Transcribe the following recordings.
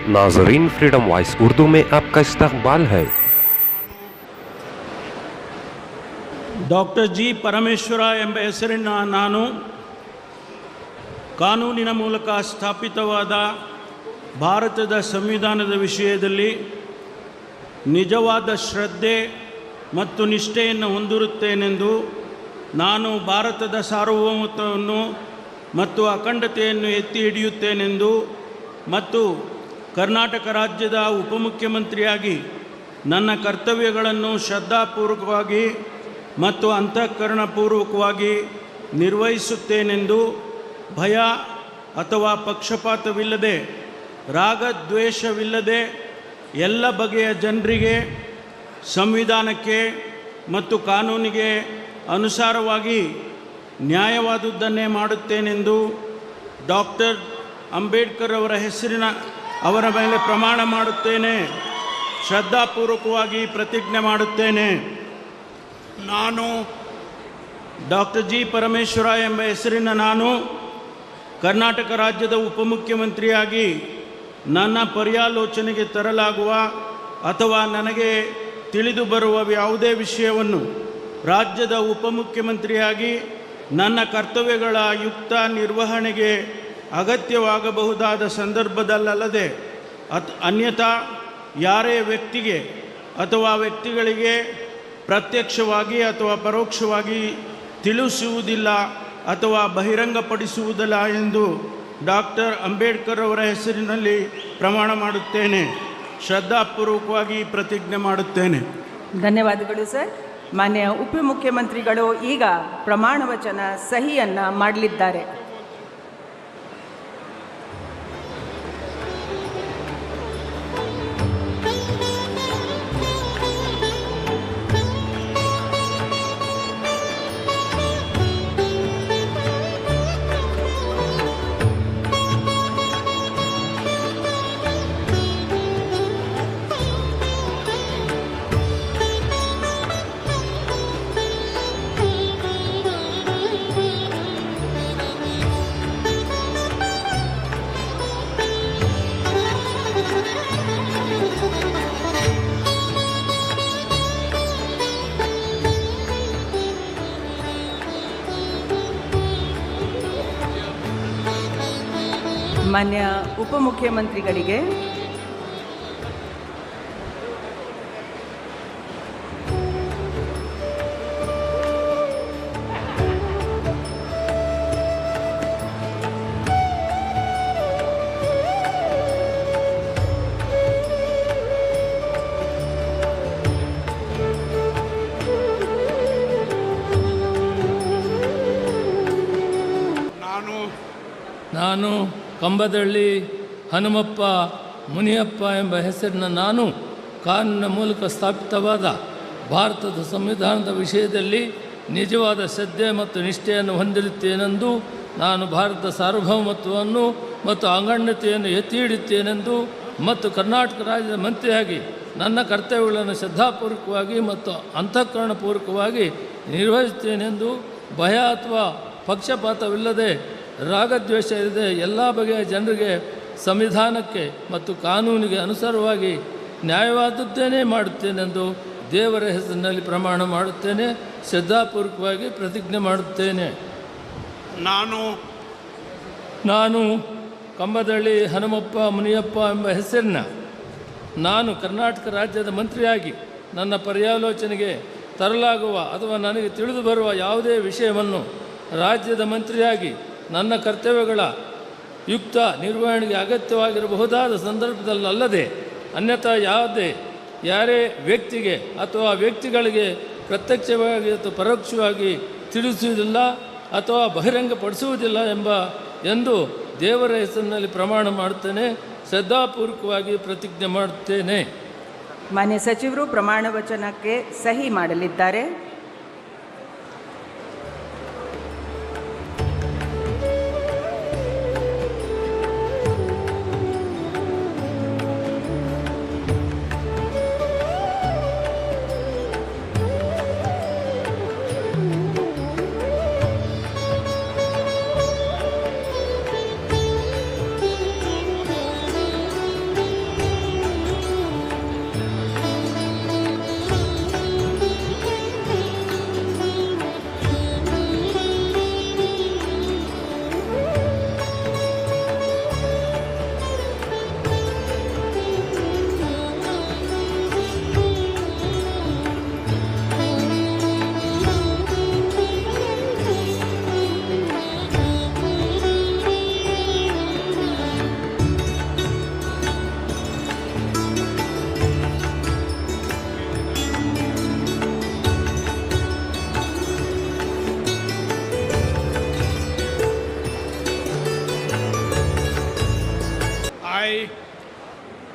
नाजरीन, freedom voice Urdu में आपका इस्तकबाल है। ಡಾಕ್ಟರ್ ಜಿ ಪರಮೇಶ್ವರ ಎಂಬ ಹೆಸರಿನ ನಾನು ಕಾನೂನಿನ ಮೂಲಕ ಸ್ಥಾಪಿತವಾದ ಭಾರತದ ಸಂವಿಧಾನದ ವಿಷಯದಲ್ಲಿ ನಿಜವಾದ ಶ್ರದ್ಧೆ ಮತ್ತು ನಿಷ್ಠೆಯನ್ನು ಹೊಂದಿರುತ್ತೇನೆಂದು ನಾನು ಭಾರತದ ಸಾರ್ವಭೌಮತ್ವವನ್ನು ಮತ್ತು ಅಖಂಡತೆಯನ್ನು ಎತ್ತಿ ಹಿಡಿಯುತ್ತೇನೆಂದು ಮತ್ತು ಕರ್ನಾಟಕ ರಾಜ್ಯದ ಉಪಮುಖ್ಯಮಂತ್ರಿಯಾಗಿ ನನ್ನ ಕರ್ತವ್ಯಗಳನ್ನು ಶ್ರದ್ಧಾಪೂರ್ವಕವಾಗಿ ಮತ್ತು ಅಂತಃಕರಣಪೂರ್ವಕವಾಗಿ ನಿರ್ವಹಿಸುತ್ತೇನೆಂದು ಭಯ ಅಥವಾ ಪಕ್ಷಪಾತವಿಲ್ಲದೆ ರಾಗದ್ವೇಷವಿಲ್ಲದೆ ಎಲ್ಲ ಬಗೆಯ ಜನರಿಗೆ ಸಂವಿಧಾನಕ್ಕೆ ಮತ್ತು ಕಾನೂನಿಗೆ ಅನುಸಾರವಾಗಿ ನ್ಯಾಯವಾದುದನ್ನೇ ಮಾಡುತ್ತೇನೆಂದು ಡಾಕ್ಟರ್ ಅಂಬೇಡ್ಕರ್ ಅವರ ಮೇಲೆ ಪ್ರಮಾಣ ಮಾಡುತ್ತೇನೆ. ಶ್ರದ್ಧಾಪೂರ್ವಕವಾಗಿ ಪ್ರತಿಜ್ಞೆ ಮಾಡುತ್ತೇನೆ. ನಾನು ಡಾಕ್ಟರ್ ಜಿ ಪರಮೇಶ್ವರ ಎಂಬ ಹೆಸರಿನ ನಾನು ಕರ್ನಾಟಕ ರಾಜ್ಯದ ಉಪಮುಖ್ಯಮಂತ್ರಿಯಾಗಿ ನನ್ನ ಪರ್ಯಾಲೋಚನೆಗೆ ತರಲಾಗುವ ಅಥವಾ ನನಗೆ ತಿಳಿದು ಬರುವ ಯಾವುದೇ ವಿಷಯವನ್ನು ರಾಜ್ಯದ ಉಪಮುಖ್ಯಮಂತ್ರಿಯಾಗಿ ನನ್ನ ಕರ್ತವ್ಯಗಳ ಯುಕ್ತ ನಿರ್ವಹಣೆಗೆ ಅಗತ್ಯವಾಗಬಹುದಾದ ಸಂದರ್ಭದಲ್ಲದೆ ಅನ್ಯಥಾ ಯಾರೇ ವ್ಯಕ್ತಿಗೆ ಅಥವಾ ವ್ಯಕ್ತಿಗಳಿಗೆ ಪ್ರತ್ಯಕ್ಷವಾಗಿ ಅಥವಾ ಪರೋಕ್ಷವಾಗಿ ತಿಳಿಸುವುದಿಲ್ಲ ಅಥವಾ ಬಹಿರಂಗಪಡಿಸುವುದಿಲ್ಲ ಎಂದು ಡಾಕ್ಟರ್ ಅಂಬೇಡ್ಕರ್ ಅವರ ಹೆಸರಿನಲ್ಲಿ ಪ್ರಮಾಣ ಮಾಡುತ್ತೇನೆ. ಶ್ರದ್ಧಾಪೂರ್ವಕವಾಗಿ ಪ್ರತಿಜ್ಞೆ ಮಾಡುತ್ತೇನೆ. ಧನ್ಯವಾದಗಳು ಸರ್. ಮಾನ್ಯ ಉಪಮುಖ್ಯಮಂತ್ರಿಗಳು ಈಗ ಪ್ರಮಾಣ ವಚನ ಸಹಿಯನ್ನು ಮಾಡಲಿದ್ದಾರೆ. ಮಾನ್ಯ ಉಪಮುಖ್ಯಮಂತ್ರಿಗಳಿಗೆ ನಾನು ಕಂಬದಳ್ಳಿ ಹನುಮಪ್ಪ ಮುನಿಯಪ್ಪ ಎಂಬ ಹೆಸರಿನ ನಾನು ಕಾನೂನಿನ ಮೂಲಕ ಸ್ಥಾಪಿತವಾದ ಭಾರತದ ಸಂವಿಧಾನದ ವಿಷಯದಲ್ಲಿ ನಿಜವಾದ ಶ್ರದ್ಧೆ ಮತ್ತು ನಿಷ್ಠೆಯನ್ನು ಹೊಂದಿರುತ್ತೇನೆಂದು ನಾನು ಭಾರತದ ಸಾರ್ವಭೌಮತ್ವವನ್ನು ಮತ್ತು ಅಖಂಡತೆಯನ್ನು ಎತ್ತಿ ಹಿಡಿಯುತ್ತೇನೆಂದು ಮತ್ತು ಕರ್ನಾಟಕ ರಾಜ್ಯದ ಮಂತ್ರಿಯಾಗಿ ನನ್ನ ಕರ್ತವ್ಯಗಳನ್ನು ಶ್ರದ್ಧಾಪೂರ್ವಕವಾಗಿ ಮತ್ತು ಅಂತಃಕರಣಪೂರ್ವಕವಾಗಿ ನಿರ್ವಹಿಸುತ್ತೇನೆಂದು ಭಯ ಅಥವಾ ಪಕ್ಷಪಾತವಿಲ್ಲದೆ ರಾಗದ್ವೇಷ ಇಲ್ಲದೆ ಎಲ್ಲ ಬಗೆಯ ಜನರಿಗೆ ಸಂವಿಧಾನಕ್ಕೆ ಮತ್ತು ಕಾನೂನಿಗೆ ಅನುಸಾರವಾಗಿ ನ್ಯಾಯವಾದದ್ದೇನೇ ಮಾಡುತ್ತೇನೆಂದು ದೇವರ ಹೆಸರಿನಲ್ಲಿ ಪ್ರಮಾಣ ಮಾಡುತ್ತೇನೆ. ಶ್ರದ್ಧಾಪೂರ್ವಕವಾಗಿ ಪ್ರತಿಜ್ಞೆ ಮಾಡುತ್ತೇನೆ. ನಾನು ಕಂಬದಳ್ಳಿ ಹನುಮಪ್ಪ ಮುನಿಯಪ್ಪ ಎಂಬ ಹೆಸರಿನ ನಾನು ಕರ್ನಾಟಕ ರಾಜ್ಯದ ಮಂತ್ರಿಯಾಗಿ ನನ್ನ ಪರ್ಯಾಲೋಚನೆಗೆ ತರಲಾಗುವ ಅಥವಾ ನನಗೆ ತಿಳಿದು ಬರುವ ಯಾವುದೇ ವಿಷಯವನ್ನು ರಾಜ್ಯದ ಮಂತ್ರಿಯಾಗಿ ನನ್ನ ಕರ್ತವ್ಯಗಳ ಯುಕ್ತ ನಿರ್ವಹಣೆಗೆ ಅಗತ್ಯವಾಗಿರಬಹುದಾದ ಸಂದರ್ಭದಲ್ಲದೆ ಅನ್ಯಥಾ ಯಾರೇ ವ್ಯಕ್ತಿಗೆ ಅಥವಾ ವ್ಯಕ್ತಿಗಳಿಗೆ ಪ್ರತ್ಯಕ್ಷವಾಗಿ ಅಥವಾ ಪರೋಕ್ಷವಾಗಿ ತಿಳಿಸುವುದಿಲ್ಲ ಅಥವಾ ಬಹಿರಂಗಪಡಿಸುವುದಿಲ್ಲ ಎಂದು ದೇವರ ಹೆಸರಿನಲ್ಲಿ ಪ್ರಮಾಣ ಮಾಡುತ್ತೇನೆ. ಶ್ರದ್ಧಾಪೂರ್ವಕವಾಗಿ ಪ್ರತಿಜ್ಞೆ ಮಾಡುತ್ತೇನೆ. ಮಾನ್ಯ ಸಚಿವರು ಪ್ರಮಾಣ ವಚನಕ್ಕೆ ಸಹಿ ಮಾಡಲಿದ್ದಾರೆ.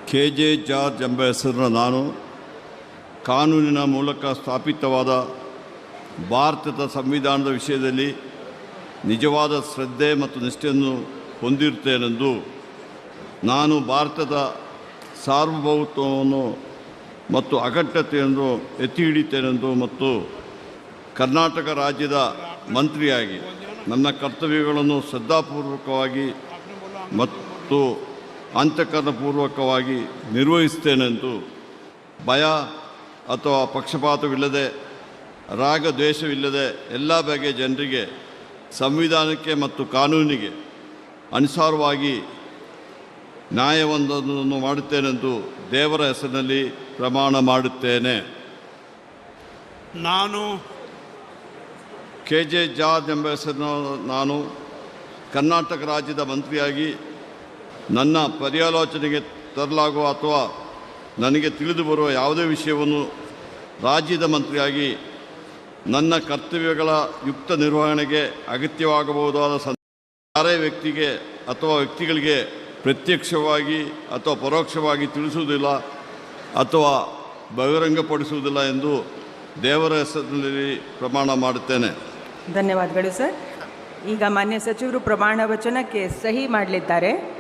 KJ ಜಾರ್ಜ್ ಎಂಬ ಹೆಸರಿನ ನಾನು ಕಾನೂನಿನ ಮೂಲಕ ಸ್ಥಾಪಿತವಾದ ಭಾರತದ ಸಂವಿಧಾನದ ವಿಷಯದಲ್ಲಿ ನಿಜವಾದ ಶ್ರದ್ಧೆ ಮತ್ತು ನಿಷ್ಠೆಯನ್ನು ಹೊಂದಿರುತ್ತೇನೆಂದು ನಾನು ಭಾರತದ ಸಾರ್ವಭೌಮತ್ವವನ್ನು ಮತ್ತು ಅಖಂಡತೆಯನ್ನು ಎತ್ತಿ ಹಿಡಿಯುತ್ತೇನೆಂದು ಮತ್ತು ಕರ್ನಾಟಕ ರಾಜ್ಯದ ಮಂತ್ರಿಯಾಗಿ ನನ್ನ ಕರ್ತವ್ಯಗಳನ್ನು ಶ್ರದ್ಧಾಪೂರ್ವಕವಾಗಿ ಮತ್ತು ಅಂತಃಕರಣಪೂರ್ವಕವಾಗಿ ನಿರ್ವಹಿಸುತ್ತೇನೆಂದು ಭಯ ಅಥವಾ ಪಕ್ಷಪಾತವಿಲ್ಲದೆ ರಾಗದ್ವೇಷವಿಲ್ಲದೆ ಎಲ್ಲ ಬಗೆಯ ಜನರಿಗೆ ಸಂವಿಧಾನಕ್ಕೆ ಮತ್ತು ಕಾನೂನಿಗೆ ಅನುಸಾರವಾಗಿ ನ್ಯಾಯವೊಂದನ್ನು ಮಾಡುತ್ತೇನೆಂದು ದೇವರ ಹೆಸರಿನಲ್ಲಿ ಪ್ರಮಾಣ ಮಾಡುತ್ತೇನೆ. ನಾನು KJ ಜಾರ್ಜ್ ಎಂಬ ಹೆಸರಿನ ನಾನು ಕರ್ನಾಟಕ ರಾಜ್ಯದ ಮಂತ್ರಿಯಾಗಿ ನನ್ನ ಪರ್ಯಾಲೋಚನೆಗೆ ತರಲಾಗುವ ಅಥವಾ ನನಗೆ ತಿಳಿದು ಬರುವ ಯಾವುದೇ ವಿಷಯವನ್ನು ರಾಜ್ಯದ ಮಂತ್ರಿಯಾಗಿ ನನ್ನ ಕರ್ತವ್ಯಗಳ ಯುಕ್ತ ನಿರ್ವಹಣೆಗೆ ಅಗತ್ಯವಾಗಬಹುದಾದ ಯಾರೇ ವ್ಯಕ್ತಿಗೆ ಅಥವಾ ವ್ಯಕ್ತಿಗಳಿಗೆ ಪ್ರತ್ಯಕ್ಷವಾಗಿ ಅಥವಾ ಪರೋಕ್ಷವಾಗಿ ತಿಳಿಸುವುದಿಲ್ಲ ಅಥವಾ ಬಹಿರಂಗಪಡಿಸುವುದಿಲ್ಲ ಎಂದು ದೇವರ ಹೆಸರಿನಲ್ಲಿ ಪ್ರಮಾಣ ಮಾಡುತ್ತೇನೆ. ಧನ್ಯವಾದಗಳು ಸರ್. ಈಗ ಮಾನ್ಯ ಸಚಿವರು ಪ್ರಮಾಣ ವಚನಕ್ಕೆ ಸಹಿ ಮಾಡಲಿದ್ದಾರೆ.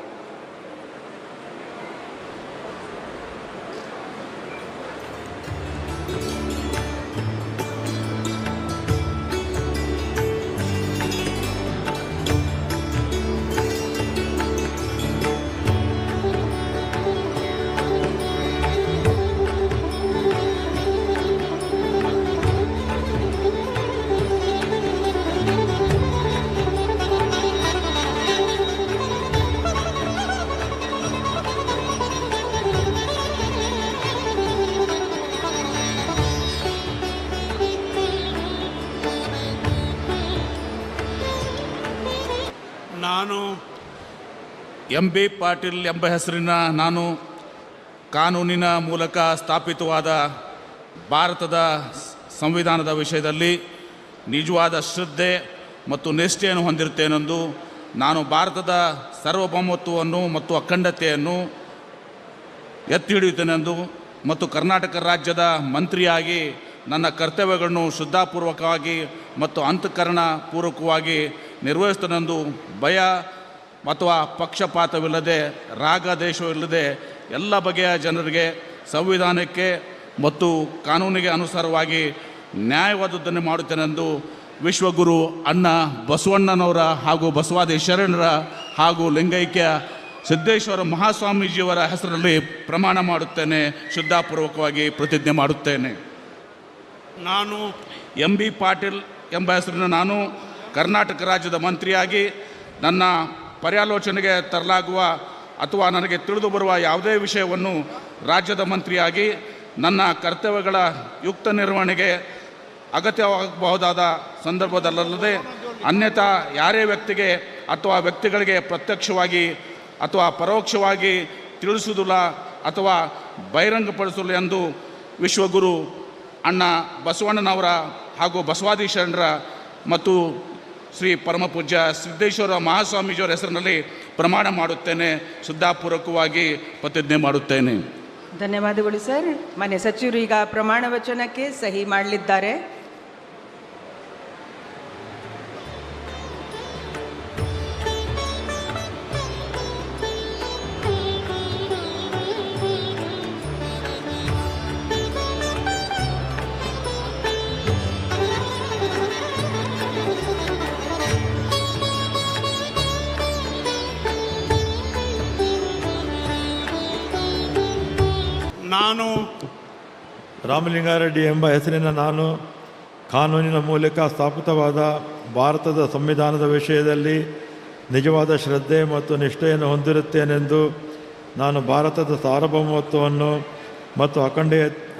ನಾನು MB ಪಾಟೀಲ್ ಎಂಬ ಹೆಸರಿನ ನಾನು ಕಾನೂನಿನ ಮೂಲಕ ಸ್ಥಾಪಿತವಾದ ಭಾರತದ ಸಂವಿಧಾನದ ವಿಷಯದಲ್ಲಿ ನಿಜವಾದ ಶ್ರದ್ಧೆ ಮತ್ತು ನಿಷ್ಠೆಯನ್ನು ಹೊಂದಿರುತ್ತೇನೆಂದು ನಾನು ಭಾರತದ ಸಾರ್ವಭೌಮತ್ವವನ್ನು ಮತ್ತು ಅಖಂಡತೆಯನ್ನು ಎತ್ತಿ ಹಿಡಿಯುತ್ತೇನೆಂದು ಮತ್ತು ಕರ್ನಾಟಕ ರಾಜ್ಯದ ಮಂತ್ರಿಯಾಗಿ ನನ್ನ ಕರ್ತವ್ಯಗಳನ್ನು ಶ್ರದ್ಧಾಪೂರ್ವಕವಾಗಿ ಮತ್ತು ಅಂತಃಕರಣಪೂರ್ವಕವಾಗಿ ನಿರ್ವಹಿಸುತ್ತೇನೆಂದು ಭಯ ಅಥವಾ ಪಕ್ಷಪಾತವಿಲ್ಲದೆ ರಾಗದ್ವೇಷವಿಲ್ಲದೆ ಎಲ್ಲ ಬಗೆಯ ಜನರಿಗೆ ಸಂವಿಧಾನಕ್ಕೆ ಮತ್ತು ಕಾನೂನಿಗೆ ಅನುಸಾರವಾಗಿ ನ್ಯಾಯವಾದದ್ದನ್ನು ಮಾಡುತ್ತೇನೆಂದು ವಿಶ್ವಗುರು ಅಣ್ಣ ಬಸವಣ್ಣನವರ ಹಾಗೂ ಬಸವಾದಿ ಶರಣರ ಹಾಗೂ ಲಿಂಗೈಕ್ಯ ಸಿದ್ದೇಶ್ವರ ಮಹಾಸ್ವಾಮೀಜಿಯವರ ಹೆಸರಲ್ಲಿ ಪ್ರಮಾಣ ಮಾಡುತ್ತೇನೆ. ಶ್ರದ್ಧಾಪೂರ್ವಕವಾಗಿ ಪ್ರತಿಜ್ಞೆ ಮಾಡುತ್ತೇನೆ. ನಾನು MB ಪಾಟೀಲ್ ಎಂಬ ಹೆಸರಿನ ನಾನು ಕರ್ನಾಟಕ ರಾಜ್ಯದ ಮಂತ್ರಿಯಾಗಿ ನನ್ನ ಪರ್ಯಾಲೋಚನೆಗೆ ತರಲಾಗುವ ಅಥವಾ ನನಗೆ ತಿಳಿದು ಬರುವ ಯಾವುದೇ ವಿಷಯವನ್ನು ರಾಜ್ಯದ ಮಂತ್ರಿಯಾಗಿ ನನ್ನ ಕರ್ತವ್ಯಗಳ ಯುಕ್ತ ನಿರ್ವಹಣೆಗೆ ಅಗತ್ಯವಾಗಬಹುದಾದ ಸಂದರ್ಭದಲ್ಲದೆ ಅನ್ಯಥಾ ಯಾರೇ ವ್ಯಕ್ತಿಗೆ ಅಥವಾ ವ್ಯಕ್ತಿಗಳಿಗೆ ಪ್ರತ್ಯಕ್ಷವಾಗಿ ಅಥವಾ ಪರೋಕ್ಷವಾಗಿ ತಿಳಿಸುವುದಿಲ್ಲ ಅಥವಾ ಬಹಿರಂಗಪಡಿಸಲು ಎಂದು ವಿಶ್ವಗುರು ಅಣ್ಣ ಬಸವಣ್ಣನವರ ಹಾಗೂ ಬಸವಾದಿ ಶರಣರ ಮತ್ತು ಶ್ರೀ ಪರಮಪೂಜ್ಯ ಸಿದ್ದೇಶ್ವರ ಮಹಾಸ್ವಾಮೀಜಿಯವರ ಹೆಸರಿನಲ್ಲಿ ಪ್ರಮಾಣ ಮಾಡುತ್ತೇನೆ. ಶ್ರದ್ಧಾಪೂರ್ವಕವಾಗಿ ಪ್ರತಿಜ್ಞೆ ಮಾಡುತ್ತೇನೆ. ಧನ್ಯವಾದಗಳು ಸರ್. ಮಾನ್ಯ ಸಚಿವರು ಈಗ ಪ್ರಮಾಣ ವಚನಕ್ಕೆ ಸಹಿ ಮಾಡಲಿದ್ದಾರೆ. ನಾನು ರಾಮಲಿಂಗಾರೆಡ್ಡಿ ಎಂಬ ಹೆಸರಿನ ನಾನು ಕಾನೂನಿನ ಮೂಲಕ ಸ್ಥಾಪಿತವಾದ ಭಾರತದ ಸಂವಿಧಾನದ ವಿಷಯದಲ್ಲಿ ನಿಜವಾದ ಶ್ರದ್ಧೆ ಮತ್ತು ನಿಷ್ಠೆಯನ್ನು ಹೊಂದಿರುತ್ತೇನೆಂದು ನಾನು ಭಾರತದ ಸಾರ್ವಭೌಮತ್ವವನ್ನು ಮತ್ತು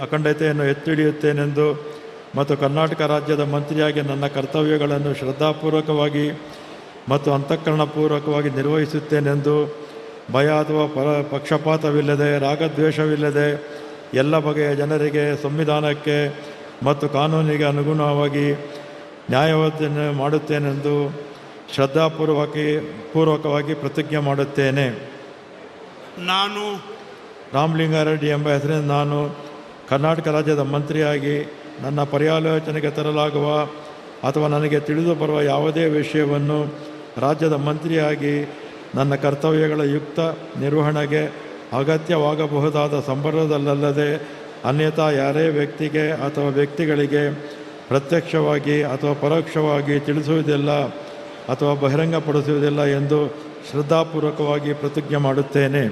ಅಖಂಡತೆಯನ್ನು ಎತ್ತಿ ಹಿಡಿಯುತ್ತೇನೆಂದು ಮತ್ತು ಕರ್ನಾಟಕ ರಾಜ್ಯದ ಮಂತ್ರಿಯಾಗಿ ನನ್ನ ಕರ್ತವ್ಯಗಳನ್ನು ಶ್ರದ್ಧಾಪೂರ್ವಕವಾಗಿ ಮತ್ತು ಅಂತಃಕರಣಪೂರ್ವಕವಾಗಿ ನಿರ್ವಹಿಸುತ್ತೇನೆಂದು ಭಯ ಅಥವಾ ಪಕ್ಷಪಾತವಿಲ್ಲದೆ ರಾಗದ್ವೇಷವಿಲ್ಲದೆ ಎಲ್ಲ ಬಗೆಯ ಜನರಿಗೆ ಸಂವಿಧಾನಕ್ಕೆ ಮತ್ತು ಕಾನೂನಿಗೆ ಅನುಗುಣವಾಗಿ ನ್ಯಾಯವನ್ನು ಮಾಡುತ್ತೇನೆಂದು ಶ್ರದ್ಧಾಪೂರ್ವಕವಾಗಿ ಪ್ರತಿಜ್ಞೆ ಮಾಡುತ್ತೇನೆ. ನಾನು ರಾಮಲಿಂಗಾರೆಡ್ಡಿ ಎಂಬ ಹೆಸರಿನ ನಾನು ಕರ್ನಾಟಕ ರಾಜ್ಯದ ಮಂತ್ರಿಯಾಗಿ ನನ್ನ ಪರ್ಯಾಲೋಚನೆಗೆ ತರಲಾಗುವ ಅಥವಾ ನನಗೆ ತಿಳಿದು ಬರುವ ಯಾವುದೇ ವಿಷಯವನ್ನು ರಾಜ್ಯದ ಮಂತ್ರಿಯಾಗಿ ನನ್ನ ಕರ್ತವ್ಯಗಳ ಯುಕ್ತ ನಿರ್ವಹಣೆಗೆ ಅಗತ್ಯವಾಗಬಹುದಾದ ಸಂದರ್ಭದಲ್ಲದೆ ಅನ್ಯಥಾ ಯಾರೇ ವ್ಯಕ್ತಿಗೆ ಅಥವಾ ವ್ಯಕ್ತಿಗಳಿಗೆ ಪ್ರತ್ಯಕ್ಷವಾಗಿ ಅಥವಾ ಪರೋಕ್ಷವಾಗಿ ತಿಳಿಸುವುದಿಲ್ಲ ಅಥವಾ ಬಹಿರಂಗಪಡಿಸುವುದಿಲ್ಲ ಎಂದು ಶ್ರದ್ಧಾಪೂರ್ವಕವಾಗಿ ಪ್ರತಿಜ್ಞೆ ಮಾಡುತ್ತೇನೆ.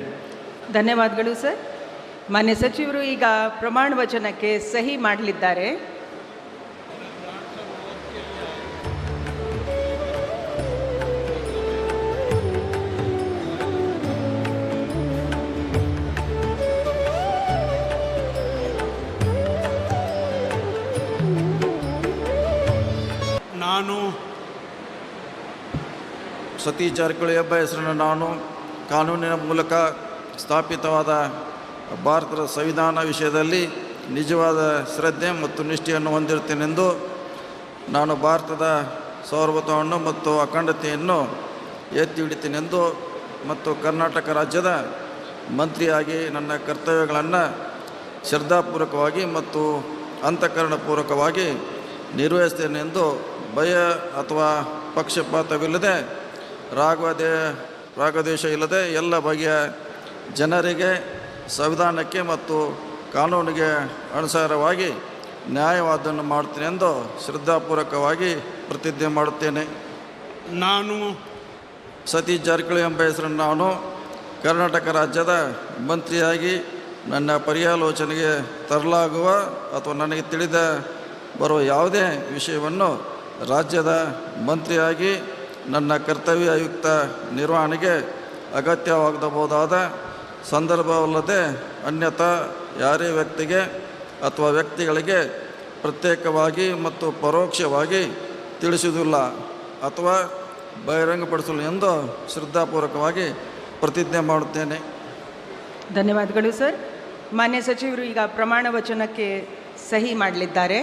ಧನ್ಯವಾದಗಳು ಸರ್. ಮಾನ್ಯ ಸಚಿವರು ಈಗ ಪ್ರಮಾಣ ವಚನಕ್ಕೆ ಸಹಿ ಮಾಡಲಿದ್ದಾರೆ. ನಾನು ಸತೀಶ್ ಜಾರಕಿಹೊಳಿ ಎಂಬ ಹೆಸರಿನ ನಾನು ಕಾನೂನಿನ ಮೂಲಕ ಸ್ಥಾಪಿತವಾದ ಭಾರತದ ಸಂವಿಧಾನ ವಿಷಯದಲ್ಲಿ ನಿಜವಾದ ಶ್ರದ್ಧೆ ಮತ್ತು ನಿಷ್ಠೆಯನ್ನು ಹೊಂದಿರುತ್ತೇನೆಂದು ನಾನು ಭಾರತದ ಸಾರ್ವಭೌಮತ್ವವನ್ನು ಮತ್ತು ಅಖಂಡತೆಯನ್ನು ಎತ್ತಿ ಹಿಡಿತೇನೆಂದು ಮತ್ತು ಕರ್ನಾಟಕ ರಾಜ್ಯದ ಮಂತ್ರಿಯಾಗಿ ನನ್ನ ಕರ್ತವ್ಯಗಳನ್ನು ಶ್ರದ್ಧಾಪೂರ್ವಕವಾಗಿ ಮತ್ತು ಅಂತಃಕರಣಪೂರ್ವಕವಾಗಿ ನಿರ್ವಹಿಸ್ತೇನೆಂದು ಭಯ ಅಥವಾ ಪಕ್ಷಪಾತವಿಲ್ಲದೆ ರಾಗದ್ವೇಷ ಇಲ್ಲದೆ ಎಲ್ಲ ಬಗೆಯ ಜನರಿಗೆ ಸಂವಿಧಾನಕ್ಕೆ ಮತ್ತು ಕಾನೂನಿಗೆ ಅನುಸಾರವಾಗಿ ನ್ಯಾಯವಾದವನ್ನು ಮಾಡುತ್ತೇನೆ ಎಂದು ಶ್ರದ್ಧಾಪೂರ್ವಕವಾಗಿ ಪ್ರತಿಜ್ಞೆ ಮಾಡುತ್ತೇನೆ. ನಾನು ಸತೀಶ್ ಜಾರಕಿಹೊಳಿ ಎಂಬ ಹೆಸರನ್ನು ನಾನು ಕರ್ನಾಟಕ ರಾಜ್ಯದ ಮಂತ್ರಿಯಾಗಿ ನನ್ನ ಪರ್ಯಾಲೋಚನೆಗೆ ತರಲಾಗುವ ಅಥವಾ ನನಗೆ ತಿಳಿದ ಬರುವ ಯಾವುದೇ ವಿಷಯವನ್ನು ರಾಜ್ಯದ ಮಂತ್ರಿಯಾಗಿ ನನ್ನ ಕರ್ತವ್ಯಯುಕ್ತ ನಿರ್ವಹಣೆಗೆ ಅಗತ್ಯವಾಗಬಹುದಾದ ಸಂದರ್ಭವಲ್ಲದೆ ಅನ್ಯಥಾ ಯಾರೇ ವ್ಯಕ್ತಿಗೆ ಅಥವಾ ವ್ಯಕ್ತಿಗಳಿಗೆ ಪ್ರತ್ಯೇಕವಾಗಿ ಮತ್ತು ಪರೋಕ್ಷವಾಗಿ ತಿಳಿಸುವುದಿಲ್ಲ ಅಥವಾ ಬಹಿರಂಗಪಡಿಸಲು ಎಂದು ಶ್ರದ್ಧಾಪೂರ್ವಕವಾಗಿ ಪ್ರತಿಜ್ಞೆ ಮಾಡುತ್ತೇನೆ. ಧನ್ಯವಾದಗಳು ಸರ್. ಮಾನ್ಯ ಸಚಿವರು ಈಗ ಪ್ರಮಾಣ ವಚನಕ್ಕೆ ಸಹಿ ಮಾಡಲಿದ್ದಾರೆ.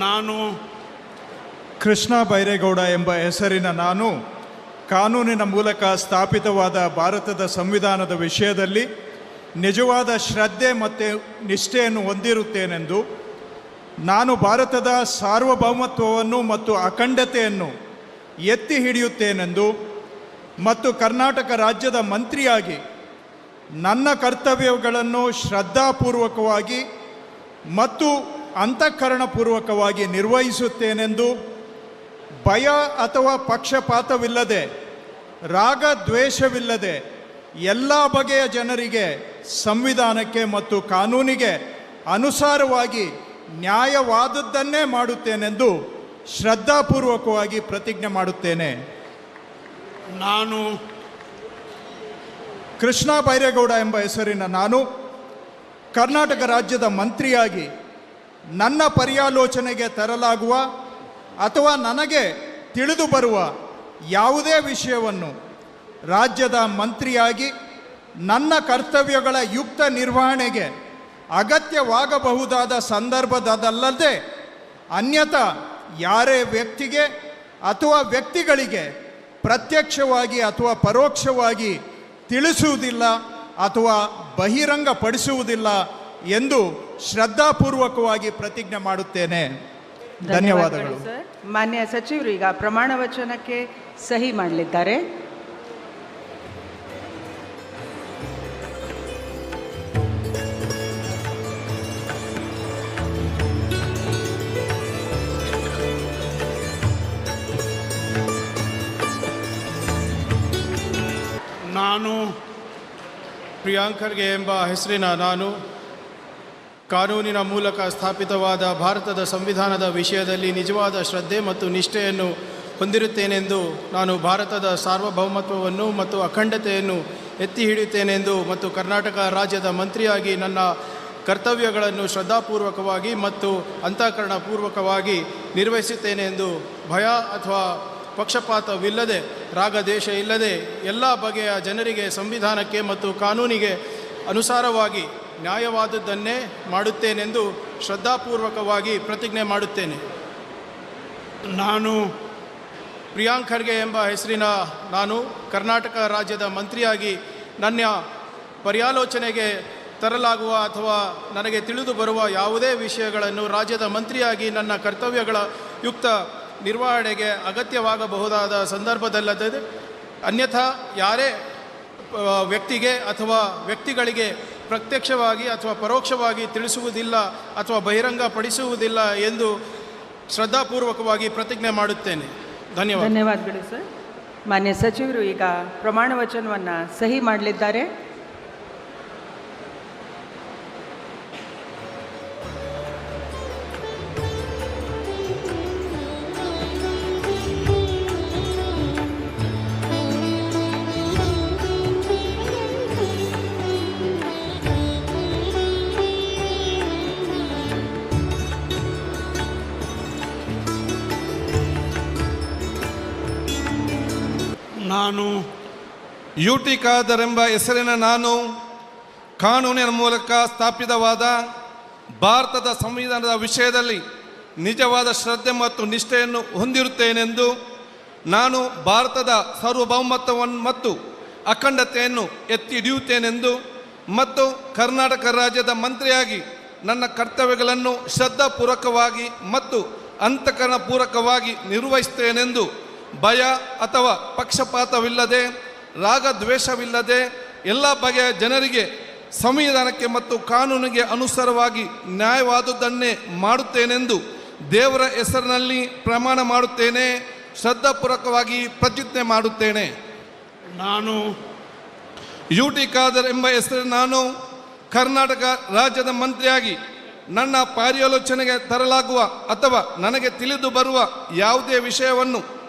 ನಾನು ಕೃಷ್ಣ ಬೈರೇಗೌಡ ಎಂಬ ಹೆಸರಿನ ನಾನು ಕಾನೂನಿನ ಮೂಲಕ ಸ್ಥಾಪಿತವಾದ ಭಾರತದ ಸಂವಿಧಾನದ ವಿಷಯದಲ್ಲಿ ನಿಜವಾದ ಶ್ರದ್ಧೆ ಮತ್ತು ನಿಷ್ಠೆಯನ್ನು ಹೊಂದಿರುತ್ತೇನೆಂದು ನಾನು ಭಾರತದ ಸಾರ್ವಭೌಮತ್ವವನ್ನು ಮತ್ತು ಅಖಂಡತೆಯನ್ನು ಎತ್ತಿ ಹಿಡಿಯುತ್ತೇನೆಂದು ಮತ್ತು ಕರ್ನಾಟಕ ರಾಜ್ಯದ ಮಂತ್ರಿಯಾಗಿ ನನ್ನ ಕರ್ತವ್ಯಗಳನ್ನು ಶ್ರದ್ಧಾಪೂರ್ವಕವಾಗಿ ಮತ್ತು ಅಂತಃಕರಣಪೂರ್ವಕವಾಗಿ ನಿರ್ವಹಿಸುತ್ತೇನೆಂದು ಭಯ ಅಥವಾ ಪಕ್ಷಪಾತವಿಲ್ಲದೆ ರಾಗದ್ವೇಷವಿಲ್ಲದೆ ಎಲ್ಲ ಬಗೆಯ ಜನರಿಗೆ ಸಂವಿಧಾನಕ್ಕೆ ಮತ್ತು ಕಾನೂನಿಗೆ ಅನುಸಾರವಾಗಿ ನ್ಯಾಯವಾದದ್ದನ್ನೇ ಮಾಡುತ್ತೇನೆಂದು ಶ್ರದ್ಧಾಪೂರ್ವಕವಾಗಿ ಪ್ರತಿಜ್ಞೆ ಮಾಡುತ್ತೇನೆ. ನಾನು ಕೃಷ್ಣ ಬೈರೇಗೌಡ ಎಂಬ ಹೆಸರಿನ ನಾನು ಕರ್ನಾಟಕ ರಾಜ್ಯದ ಮಂತ್ರಿಯಾಗಿ ನನ್ನ ಪರ್ಯಾಲೋಚನೆಗೆ ತರಲಾಗುವ ಅಥವಾ ನನಗೆ ತಿಳಿದು ಬರುವ ಯಾವುದೇ ವಿಷಯವನ್ನು ರಾಜ್ಯದ ಮಂತ್ರಿಯಾಗಿ ನನ್ನ ಕರ್ತವ್ಯಗಳ ಯುಕ್ತ ನಿರ್ವಹಣೆಗೆ ಅಗತ್ಯವಾಗಬಹುದಾದ ಸಂದರ್ಭದಲ್ಲದೆ ಅನ್ಯಥಾ ಯಾರೇ ವ್ಯಕ್ತಿಗೆ ಅಥವಾ ವ್ಯಕ್ತಿಗಳಿಗೆ ಪ್ರತ್ಯಕ್ಷವಾಗಿ ಅಥವಾ ಪರೋಕ್ಷವಾಗಿ ತಿಳಿಸುವುದಿಲ್ಲ ಅಥವಾ ಬಹಿರಂಗಪಡಿಸುವುದಿಲ್ಲ ಎಂದು ಶ್ರದ್ಧಾಪೂರ್ವಕವಾಗಿ ಪ್ರತಿಜ್ಞೆ ಮಾಡುತ್ತೇನೆ. ಧನ್ಯವಾದಗಳು ಸರ್. ಮಾನ್ಯ ಸಚಿವರು ಈಗ ಪ್ರಮಾಣ ವಚನಕ್ಕೆ ಸಹಿ ಮಾಡಲಿದ್ದಾರೆ. ನಾನು ಪ್ರಿಯಾಂಕ್ ಖರ್ಗೆ ಎಂಬ ಹೆಸರಿನ ನಾನು ಕಾನೂನಿನ ಮೂಲಕ ಸ್ಥಾಪಿತವಾದ ಭಾರತದ ಸಂವಿಧಾನದ ವಿಷಯದಲ್ಲಿ ನಿಜವಾದ ಶ್ರದ್ಧೆ ಮತ್ತು ನಿಷ್ಠೆಯನ್ನು ಹೊಂದಿರುತ್ತೇನೆಂದು ನಾನು ಭಾರತದ ಸಾರ್ವಭೌಮತ್ವವನ್ನು ಮತ್ತು ಅಖಂಡತೆಯನ್ನು ಎತ್ತಿ ಹಿಡಿಯುತ್ತೇನೆಂದು ಮತ್ತು ಕರ್ನಾಟಕ ರಾಜ್ಯದ ಮಂತ್ರಿಯಾಗಿ ನನ್ನ ಕರ್ತವ್ಯಗಳನ್ನು ಶ್ರದ್ಧಾಪೂರ್ವಕವಾಗಿ ಮತ್ತು ಅಂತಃಕರಣಪೂರ್ವಕವಾಗಿ ನಿರ್ವಹಿಸುತ್ತೇನೆ ಎಂದು ಭಯ ಅಥವಾ ಪಕ್ಷಪಾತವಿಲ್ಲದೆ ರಾಗದ್ವೇಷ ಇಲ್ಲದೆ ಎಲ್ಲ ಬಗೆಯ ಜನರಿಗೆ ಸಂವಿಧಾನಕ್ಕೆ ಮತ್ತು ಕಾನೂನಿಗೆ ಅನುಸಾರವಾಗಿ ನ್ಯಾಯವಾದದ್ದನ್ನೇ ಮಾಡುತ್ತೇನೆಂದು ಶ್ರದ್ಧಾಪೂರ್ವಕವಾಗಿ ಪ್ರತಿಜ್ಞೆ ಮಾಡುತ್ತೇನೆ. ನಾನು ಪ್ರಿಯಾಂಕ್ ಖರ್ಗೆ ಎಂಬ ಹೆಸರಿನ ನಾನು ಕರ್ನಾಟಕ ರಾಜ್ಯದ ಮಂತ್ರಿಯಾಗಿ ನನ್ನ ಪರ್ಯಾಲೋಚನೆಗೆ ತರಲಾಗುವ ಅಥವಾ ನನಗೆ ತಿಳಿದು ಬರುವ ಯಾವುದೇ ವಿಷಯಗಳನ್ನು ರಾಜ್ಯದ ಮಂತ್ರಿಯಾಗಿ ನನ್ನ ಕರ್ತವ್ಯಗಳ ಯುಕ್ತ ನಿರ್ವಹಣೆಗೆ ಅಗತ್ಯವಾಗಬಹುದಾದ ಸಂದರ್ಭದಲ್ಲದೆ ಅನ್ಯಥಾ ಯಾರೇ ವ್ಯಕ್ತಿಗೆ ಅಥವಾ ವ್ಯಕ್ತಿಗಳಿಗೆ ಪ್ರತ್ಯಕ್ಷವಾಗಿ ಅಥವಾ ಪರೋಕ್ಷವಾಗಿ ತಿಳಿಸುವುದಿಲ್ಲ ಅಥವಾ ಬಹಿರಂಗಪಡಿಸುವುದಿಲ್ಲ ಎಂದು ಶ್ರದ್ಧಾಪೂರ್ವಕವಾಗಿ ಪ್ರತಿಜ್ಞೆ ಮಾಡುತ್ತೇನೆ. ಧನ್ಯವಾದಗಳು ಸರ್. ಮಾನ್ಯ ಸಚಿವರು ಈಗ ಪ್ರಮಾಣ ವಚನವನ್ನು ಸಹಿ ಮಾಡಲಿದ್ದಾರೆ. ನಾನು ಯುಟಿ ಖಾದರ್ ಎಂಬ ಹೆಸರಿನ ನಾನು ಕಾನೂನಿನ ಮೂಲಕ ಸ್ಥಾಪಿತವಾದ ಭಾರತದ ಸಂವಿಧಾನದ ವಿಷಯದಲ್ಲಿ ನಿಜವಾದ ಶ್ರದ್ಧೆ ಮತ್ತು ನಿಷ್ಠೆಯನ್ನು ಹೊಂದಿರುತ್ತೇನೆಂದು ನಾನು ಭಾರತದ ಸಾರ್ವಭೌಮತ್ವವನ್ನು ಮತ್ತು ಅಖಂಡತೆಯನ್ನು ಎತ್ತಿ ಹಿಡಿಯುತ್ತೇನೆಂದು ಮತ್ತು ಕರ್ನಾಟಕ ರಾಜ್ಯದ ಮಂತ್ರಿಯಾಗಿ ನನ್ನ ಕರ್ತವ್ಯಗಳನ್ನು ಶ್ರದ್ಧಾಪೂರ್ವಕವಾಗಿ ಮತ್ತು ಅಂತಃಕರಣಪೂರ್ವಕವಾಗಿ ನಿರ್ವಹಿಸುತ್ತೇನೆಂದು ಭಯ ಅಥವಾ ಪಕ್ಷಪಾತವಿಲ್ಲದೆ ರಾಗದ್ವೇಷವಿಲ್ಲದೆ ಎಲ್ಲ ಬಗೆಯ ಜನರಿಗೆ ಸಂವಿಧಾನಕ್ಕೆ ಮತ್ತು ಕಾನೂನಿಗೆ ಅನುಸಾರವಾಗಿ ನ್ಯಾಯವಾದುದನ್ನೇ ಮಾಡುತ್ತೇನೆಂದು ದೇವರ ಹೆಸರಿನಲ್ಲಿ ಪ್ರಮಾಣ ಮಾಡುತ್ತೇನೆ. ಶ್ರದ್ಧಾಪೂರ್ವಕವಾಗಿ ಪ್ರತಿಜ್ಞೆ ಮಾಡುತ್ತೇನೆ. ನಾನು ಯುಟಿ ಖಾದರ್ ಎಂಬ ಹೆಸರಿನ ನಾನು ಕರ್ನಾಟಕ ರಾಜ್ಯದ ಮಂತ್ರಿಯಾಗಿ ನನ್ನ ಪರ್ಯಾಲೋಚನೆಗೆ ತರಲಾಗುವ ಅಥವಾ ನನಗೆ ತಿಳಿದು ಬರುವ ಯಾವುದೇ ವಿಷಯವನ್ನು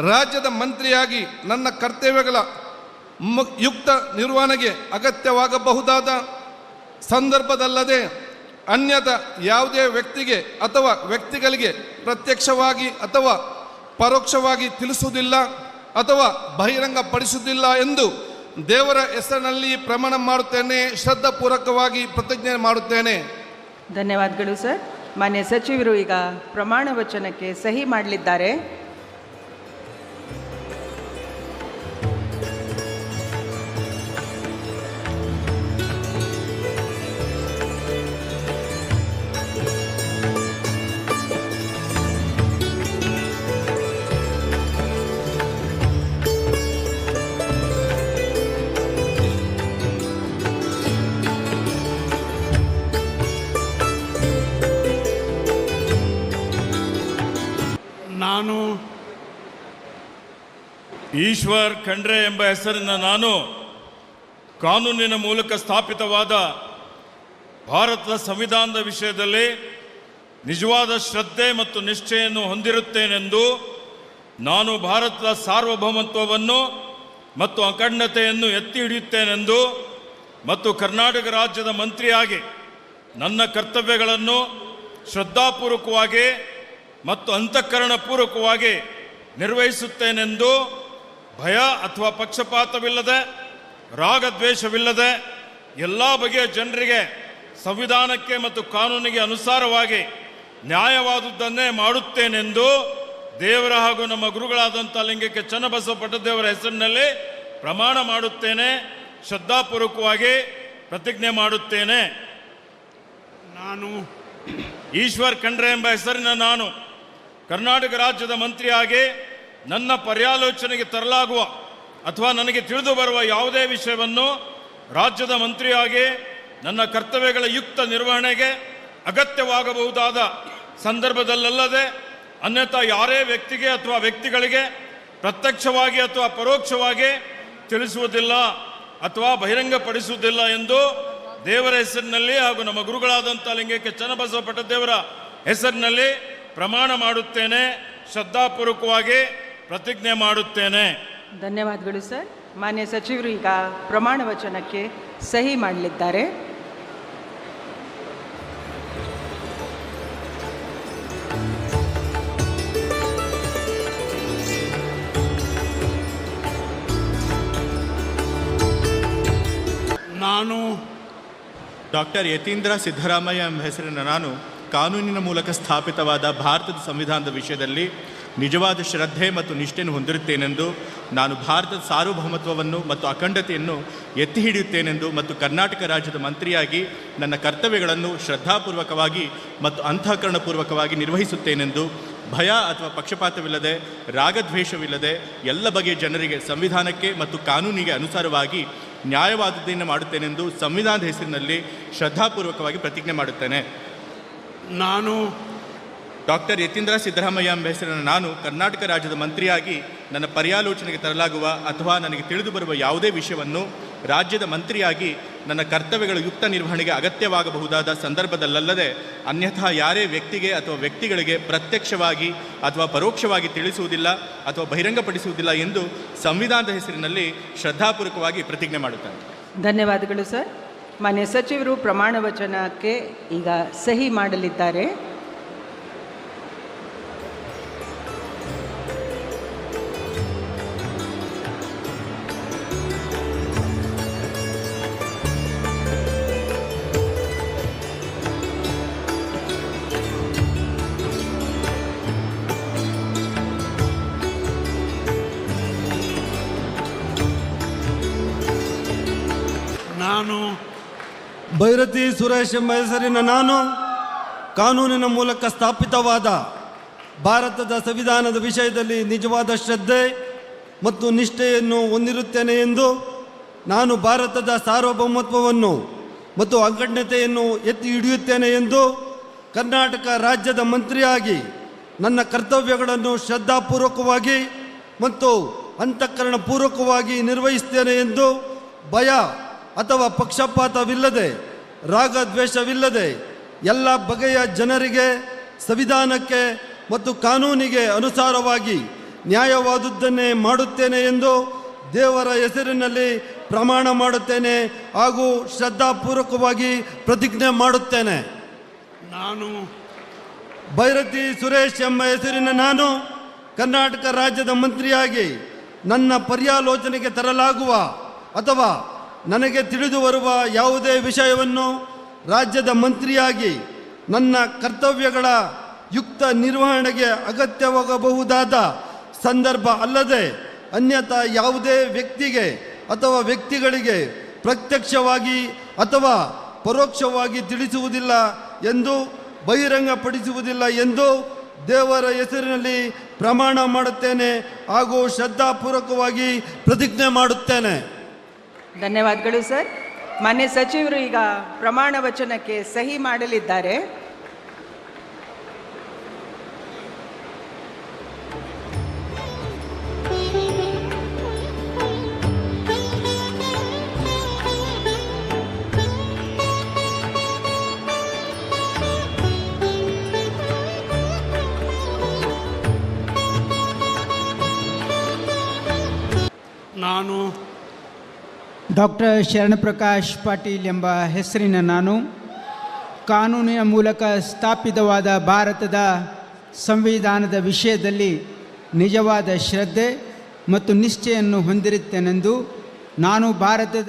ರಾಜ್ಯದ ಮಂತ್ರಿಯಾಗಿ ನನ್ನ ಕರ್ತವ್ಯಗಳ ಯುಕ್ತ ನಿರ್ವಹಣೆಗೆ ಅಗತ್ಯವಾಗಬಹುದಾದ ಸಂದರ್ಭದಲ್ಲದೆ ಅನ್ಯಥಾ ಯಾವುದೇ ವ್ಯಕ್ತಿಗೆ ಅಥವಾ ವ್ಯಕ್ತಿಗಳಿಗೆ ಪ್ರತ್ಯಕ್ಷವಾಗಿ ಅಥವಾ ಪರೋಕ್ಷವಾಗಿ ತಿಳಿಸುವುದಿಲ್ಲ ಅಥವಾ ಬಹಿರಂಗಪಡಿಸುವುದಿಲ್ಲ ಎಂದು ದೇವರ ಹೆಸರಿನಲ್ಲಿ ಪ್ರಮಾಣ ಮಾಡುತ್ತೇನೆ. ಶ್ರದ್ಧಾಪೂರ್ವಕವಾಗಿ ಪ್ರತಿಜ್ಞೆ ಮಾಡುತ್ತೇನೆ. ಧನ್ಯವಾದಗಳು ಸರ್. ಮಾನ್ಯ ಸಚಿವರು ಈಗ ಪ್ರಮಾಣ ವಚನಕ್ಕೆ ಸಹಿ ಮಾಡಲಿದ್ದಾರೆ. ನಾನು ಈಶ್ವರ್ ಖಂಡ್ರೆ ಎಂಬ ಹೆಸರಿನ ನಾನು ಕಾನೂನಿನ ಮೂಲಕ ಸ್ಥಾಪಿತವಾದ ಭಾರತದ ಸಂವಿಧಾನದ ವಿಷಯದಲ್ಲಿ ನಿಜವಾದ ಶ್ರದ್ಧೆ ಮತ್ತು ನಿಷ್ಠೆಯನ್ನು ಹೊಂದಿರುತ್ತೇನೆಂದು ನಾನು ಭಾರತದ ಸಾರ್ವಭೌಮತ್ವವನ್ನು ಮತ್ತು ಅಖಂಡತೆಯನ್ನು ಎತ್ತಿ ಹಿಡಿಯುತ್ತೇನೆಂದು ಮತ್ತು ಕರ್ನಾಟಕ ರಾಜ್ಯದ ಮಂತ್ರಿಯಾಗಿ ನನ್ನ ಕರ್ತವ್ಯಗಳನ್ನು ಶ್ರದ್ಧಾಪೂರ್ವಕವಾಗಿ ಮತ್ತು ಅಂತಃಕರಣಪೂರ್ವಕವಾಗಿ ನಿರ್ವಹಿಸುತ್ತೇನೆಂದು ಭಯ ಅಥವಾ ಪಕ್ಷಪಾತವಿಲ್ಲದೆ ರಾಗದ್ವೇಷವಿಲ್ಲದೆ ಎಲ್ಲ ಬಗೆಯ ಜನರಿಗೆ ಸಂವಿಧಾನಕ್ಕೆ ಮತ್ತು ಕಾನೂನಿಗೆ ಅನುಸಾರವಾಗಿ ನ್ಯಾಯವಾದುದನ್ನೇ ಮಾಡುತ್ತೇನೆಂದು ದೇವರ ಹಾಗೂ ನಮ್ಮ ಗುರುಗಳಾದಂಥ ಲಿಂಗಕ್ಕೆ ಚನ್ನಬಸವ ಪಟ್ಟದೇವರ ಹೆಸರಿನಲ್ಲಿ ಪ್ರಮಾಣ ಮಾಡುತ್ತೇನೆ. ಶ್ರದ್ಧಾಪೂರ್ವಕವಾಗಿ ಪ್ರತಿಜ್ಞೆ ಮಾಡುತ್ತೇನೆ. ನಾನು ಈಶ್ವರ್ ಖಂಡ್ರೆ ಎಂಬ ಹೆಸರಿನ ನಾನು ಕರ್ನಾಟಕ ರಾಜ್ಯದ ಮಂತ್ರಿಯಾಗಿ ನನ್ನ ಪರ್ಯಾಲೋಚನೆಗೆ ತರಲಾಗುವ ಅಥವಾ ನನಗೆ ತಿಳಿದು ಬರುವ ಯಾವುದೇ ವಿಷಯವನ್ನು ರಾಜ್ಯದ ಮಂತ್ರಿಯಾಗಿ ನನ್ನ ಕರ್ತವ್ಯಗಳ ಯುಕ್ತ ನಿರ್ವಹಣೆಗೆ ಅಗತ್ಯವಾಗಬಹುದಾದ ಸಂದರ್ಭದಲ್ಲದೆ ಅನ್ಯಥಾ ಯಾರೇ ವ್ಯಕ್ತಿಗೆ ಅಥವಾ ವ್ಯಕ್ತಿಗಳಿಗೆ ಪ್ರತ್ಯಕ್ಷವಾಗಿ ಅಥವಾ ಪರೋಕ್ಷವಾಗಿ ತಿಳಿಸುವುದಿಲ್ಲ ಅಥವಾ ಬಹಿರಂಗಪಡಿಸುವುದಿಲ್ಲ ಎಂದು ದೇವರ ಹೆಸರಿನಲ್ಲಿ ಹಾಗೂ ನಮ್ಮ ಗುರುಗಳಾದಂಥ ಲಿಂಗಕ್ಕೆ ಚನ್ನಬಸವ ಪಟ್ಟದೇವರ ಹೆಸರಿನಲ್ಲಿ ಪ್ರಮಾಣ ಮಾಡುತ್ತೇನೆ. ಶ್ರದ್ಧಾಪೂರ್ವಕವಾಗಿ ಪ್ರತಿಜ್ಞೆ ಮಾಡುತ್ತೇನೆ. ಧನ್ಯವಾದಗಳು ಸರ್. ಮಾನ್ಯ ಸಚಿವರು ಈಗ ಪ್ರಮಾಣ ವಚನಕ್ಕೆ ಸಹಿ ಮಾಡಲಿದ್ದಾರೆ. ನಾನು ಡಾಕ್ಟರ್ ಯತೀಂದ್ರ ಸಿದ್ದರಾಮಯ್ಯ ಎಂಬ ಹೆಸರಿನ ನಾನು ಕಾನೂನಿನ ಮೂಲಕ ಸ್ಥಾಪಿತವಾದ ಭಾರತದ ಸಂವಿಧಾನದ ವಿಷಯದಲ್ಲಿ ನಿಜವಾದ ಶ್ರದ್ಧೆ ಮತ್ತು ನಿಷ್ಠೆಯನ್ನು ಹೊಂದಿರುತ್ತೇನೆಂದು, ನಾನು ಭಾರತದ ಸಾರ್ವಭೌಮತ್ವವನ್ನು ಮತ್ತು ಅಖಂಡತೆಯನ್ನು ಎತ್ತಿ ಹಿಡಿಯುತ್ತೇನೆಂದು ಮತ್ತು ಕರ್ನಾಟಕ ರಾಜ್ಯದ ಮಂತ್ರಿಯಾಗಿ ನನ್ನ ಕರ್ತವ್ಯಗಳನ್ನು ಶ್ರದ್ಧಾಪೂರ್ವಕವಾಗಿ ಮತ್ತು ಅಂತಃಕರಣಪೂರ್ವಕವಾಗಿ ನಿರ್ವಹಿಸುತ್ತೇನೆಂದು, ಭಯ ಅಥವಾ ಪಕ್ಷಪಾತವಿಲ್ಲದೆ, ರಾಗದ್ವೇಷವಿಲ್ಲದೆ ಎಲ್ಲ ಬಗೆಯ ಜನರಿಗೆ ಸಂವಿಧಾನಕ್ಕೆ ಮತ್ತು ಕಾನೂನಿಗೆ ಅನುಸಾರವಾಗಿ ನ್ಯಾಯವಾದದ್ದನ್ನು ಮಾಡುತ್ತೇನೆಂದು ಸಂವಿಧಾನದ ಹೆಸರಿನಲ್ಲಿ ಶ್ರದ್ಧಾಪೂರ್ವಕವಾಗಿ ಪ್ರತಿಜ್ಞೆ ಮಾಡುತ್ತೇನೆ. ನಾನು ಡಾಕ್ಟರ್ ಯತೀಂದ್ರ ಸಿದ್ದರಾಮಯ್ಯ ಎಂಬ ಹೆಸರಿನ ನಾನು ಕರ್ನಾಟಕ ರಾಜ್ಯದ ಮಂತ್ರಿಯಾಗಿ ನನ್ನ ಪರ್ಯಾಲೋಚನೆಗೆ ತರಲಾಗುವ ಅಥವಾ ನನಗೆ ತಿಳಿದು ಬರುವ ಯಾವುದೇ ವಿಷಯವನ್ನು ರಾಜ್ಯದ ಮಂತ್ರಿಯಾಗಿ ನನ್ನ ಕರ್ತವ್ಯಗಳ ಯುಕ್ತ ನಿರ್ವಹಣೆಗೆ ಅಗತ್ಯವಾಗಬಹುದಾದ ಸಂದರ್ಭದಲ್ಲದೆ ಅನ್ಯಥಾ ಯಾರೇ ವ್ಯಕ್ತಿಗೆ ಅಥವಾ ವ್ಯಕ್ತಿಗಳಿಗೆ ಪ್ರತ್ಯಕ್ಷವಾಗಿ ಅಥವಾ ಪರೋಕ್ಷವಾಗಿ ತಿಳಿಸುವುದಿಲ್ಲ ಅಥವಾ ಬಹಿರಂಗಪಡಿಸುವುದಿಲ್ಲ ಎಂದು ಸಂವಿಧಾನದ ಹೆಸರಿನಲ್ಲಿ ಶ್ರದ್ಧಾಪೂರ್ವಕವಾಗಿ ಪ್ರತಿಜ್ಞೆ ಮಾಡುತ್ತೇನೆ. ಧನ್ಯವಾದಗಳು ಸರ್. ಮಾನ್ಯ ಸಚಿವರು ಪ್ರಮಾಣ ವಚನಕ್ಕೆ ಈಗ ಸಹಿ ಮಾಡಲಿದ್ದಾರೆ. ನಾನು ಭೈರತಿ ಸುರೇಶ್ ಎಂಬ ಹೆಸರಿನ ನಾನು ಕಾನೂನಿನ ಮೂಲಕ ಸ್ಥಾಪಿತವಾದ ಭಾರತದ ಸಂವಿಧಾನದ ವಿಷಯದಲ್ಲಿ ನಿಜವಾದ ಶ್ರದ್ಧೆ ಮತ್ತು ನಿಷ್ಠೆಯನ್ನು ಹೊಂದಿರುತ್ತೇನೆ ಎಂದು, ನಾನು ಭಾರತದ ಸಾರ್ವಭೌಮತ್ವವನ್ನು ಮತ್ತು ಅಖಂಡತೆಯನ್ನು ಎತ್ತಿ ಹಿಡಿಯುತ್ತೇನೆ ಎಂದು ಕರ್ನಾಟಕ ರಾಜ್ಯದ ಮಂತ್ರಿಯಾಗಿ ನನ್ನ ಕರ್ತವ್ಯಗಳನ್ನು ಶ್ರದ್ಧಾಪೂರ್ವಕವಾಗಿ ಮತ್ತು ಅಂತಃಕರಣಪೂರ್ವಕವಾಗಿ ನಿರ್ವಹಿಸುತ್ತೇನೆ ಎಂದು, ಭಯ ಅಥವಾ ಪಕ್ಷಪಾತವಿಲ್ಲದೆ, ರಾಗದ್ವೇಷವಿಲ್ಲದೆ ಎಲ್ಲ ಬಗೆಯ ಜನರಿಗೆ ಸಂವಿಧಾನಕ್ಕೆ ಮತ್ತು ಕಾನೂನಿಗೆ ಅನುಸಾರವಾಗಿ ನ್ಯಾಯವಾದುದನ್ನೇ ಮಾಡುತ್ತೇನೆ ಎಂದು ದೇವರ ಹೆಸರಿನಲ್ಲಿ ಪ್ರಮಾಣ ಮಾಡುತ್ತೇನೆ ಹಾಗೂ ಶ್ರದ್ಧಾಪೂರ್ವಕವಾಗಿ ಪ್ರತಿಜ್ಞೆ ಮಾಡುತ್ತೇನೆ. ನಾನು ಭೈರತಿ ಸುರೇಶ್ ಎಂಬ ಹೆಸರಿನ ನಾನು ಕರ್ನಾಟಕ ರಾಜ್ಯದ ಮಂತ್ರಿಯಾಗಿ ನನ್ನ ಪರ್ಯಾಲೋಚನೆಗೆ ತರಲಾಗುವ ಅಥವಾ ನನಗೆ ತಿಳಿದು ಬರುವ ಯಾವುದೇ ವಿಷಯವನ್ನು ರಾಜ್ಯದ ಮಂತ್ರಿಯಾಗಿ ನನ್ನ ಕರ್ತವ್ಯಗಳ ಯುಕ್ತ ನಿರ್ವಹಣೆಗೆ ಅಗತ್ಯವಾಗಬಹುದಾದ ಸಂದರ್ಭ ಅಲ್ಲದೆ ಅನ್ಯಥಾ ಯಾವುದೇ ವ್ಯಕ್ತಿಗೆ ಅಥವಾ ವ್ಯಕ್ತಿಗಳಿಗೆ ಪ್ರತ್ಯಕ್ಷವಾಗಿ ಅಥವಾ ಪರೋಕ್ಷವಾಗಿ ತಿಳಿಸುವುದಿಲ್ಲ ಎಂದು, ಬಹಿರಂಗಪಡಿಸುವುದಿಲ್ಲ ಎಂದು ದೇವರ ಹೆಸರಿನಲ್ಲಿ ಪ್ರಮಾಣ ಮಾಡುತ್ತೇನೆ ಹಾಗೂ ಶ್ರದ್ಧಾಪೂರ್ವಕವಾಗಿ ಪ್ರತಿಜ್ಞೆ ಮಾಡುತ್ತೇನೆ. ಧನ್ಯವಾದಗಳು ಸರ್. ಮಾನ್ಯ ಸಚಿವರು ಈಗ ಪ್ರಮಾಣ ವಚನಕ್ಕೆ ಸಹಿ ಮಾಡಲಿದ್ದಾರೆ. ನಾನು ಡಾಕ್ಟರ್ ಶರಣಪ್ರಕಾಶ್ ಪಾಟೀಲ್ ಎಂಬ ಹೆಸರಿನ ನಾನು ಕಾನೂನಿನ ಮೂಲಕ ಸ್ಥಾಪಿತವಾದ ಭಾರತದ ಸಂವಿಧಾನದ ವಿಷಯದಲ್ಲಿ ನಿಜವಾದ ಶ್ರದ್ಧೆ ಮತ್ತು ನಿಷ್ಠೆಯನ್ನು ಹೊಂದಿರುತ್ತೇನೆಂದು, ನಾನು ಭಾರತದ